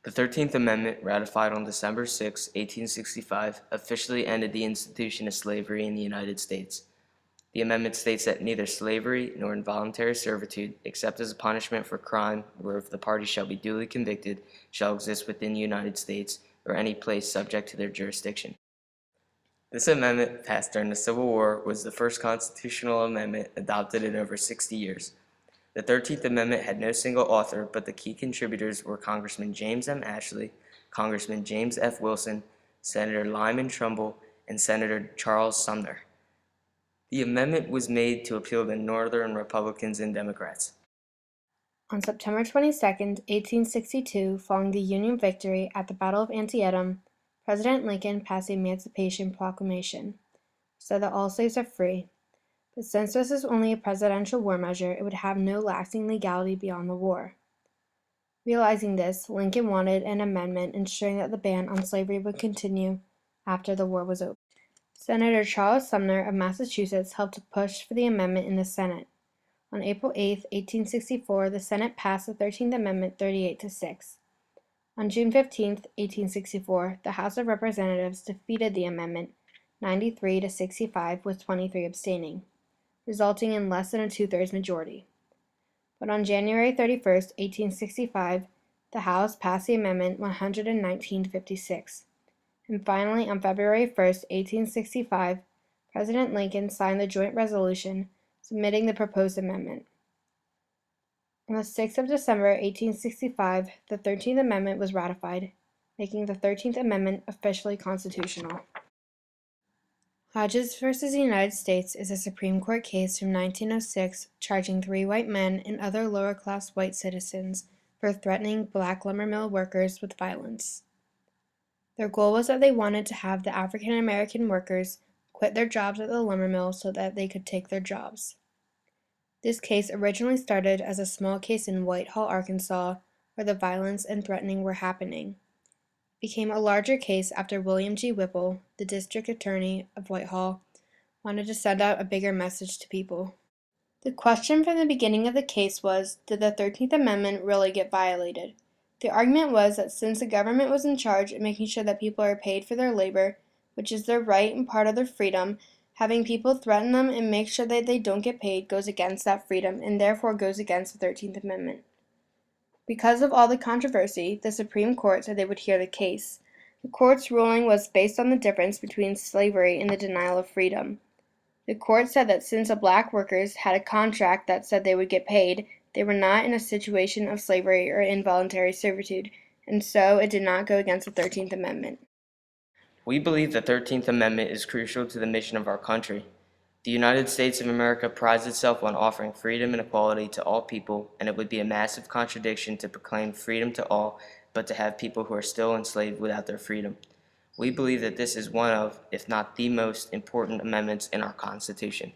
The 13th Amendment, ratified on December 6, 1865, officially ended the institution of slavery in the United States. The amendment states that neither slavery nor involuntary servitude, except as a punishment for crime whereof the party shall be duly convicted, shall exist within the United States or any place subject to their jurisdiction. This amendment, passed during the Civil War, was the first constitutional amendment adopted in over 60 years. The 13th Amendment had no single author, but the key contributors were Congressman James M. Ashley, Congressman James F. Wilson, Senator Lyman Trumbull, and Senator Charles Sumner. The amendment was made to appeal to Northern Republicans and Democrats. On September 22, 1862, following the Union victory at the Battle of Antietam, President Lincoln passed the Emancipation Proclamation, so that all slaves are free. But since this is only a presidential war measure, it would have no lasting legality beyond the war. Realizing this, Lincoln wanted an amendment ensuring that the ban on slavery would continue after the war was over. Senator Charles Sumner of Massachusetts helped to push for the amendment in the Senate. On April 8, 1864, the Senate passed the 13th Amendment 38-6. On June 15, 1864, the House of Representatives defeated the amendment 93-65 with 23 abstaining, resulting in less than a two-thirds majority. But on January 31, 1865, the House passed the amendment 119-56. And finally, on February 1, 1865, President Lincoln signed the joint resolution submitting the proposed amendment. On the 6th of December, 1865, the 13th Amendment was ratified, making the 13th Amendment officially constitutional. Hodges v. United States is a Supreme Court case from 1906 charging 3 white men and other lower-class white citizens for threatening black lumber mill workers with violence. Their goal was that they wanted to have the African American workers quit their jobs at the lumber mill so that they could take their jobs. This case originally started as a small case in Whitehall, Arkansas, where the violence and threatening were happening. It became a larger case after William G. Whipple, the district attorney of Whitehall, wanted to send out a bigger message to people. The question from the beginning of the case was, did the 13th Amendment really get violated? The argument was that since the government was in charge of making sure that people are paid for their labor, which is their right and part of their freedom, having people threaten them and make sure that they don't get paid goes against that freedom and therefore goes against the 13th Amendment. Because of all the controversy, the Supreme Court said they would hear the case. The court's ruling was based on the difference between slavery and the denial of freedom. The court said that since the black workers had a contract that said they would get paid, they were not in a situation of slavery or involuntary servitude, and so it did not go against the 13th Amendment. We believe the 13th Amendment is crucial to the mission of our country. The United States of America prides itself on offering freedom and equality to all people, and it would be a massive contradiction to proclaim freedom to all, but to have people who are still enslaved without their freedom. We believe that this is one of, if not the most important amendments in our Constitution.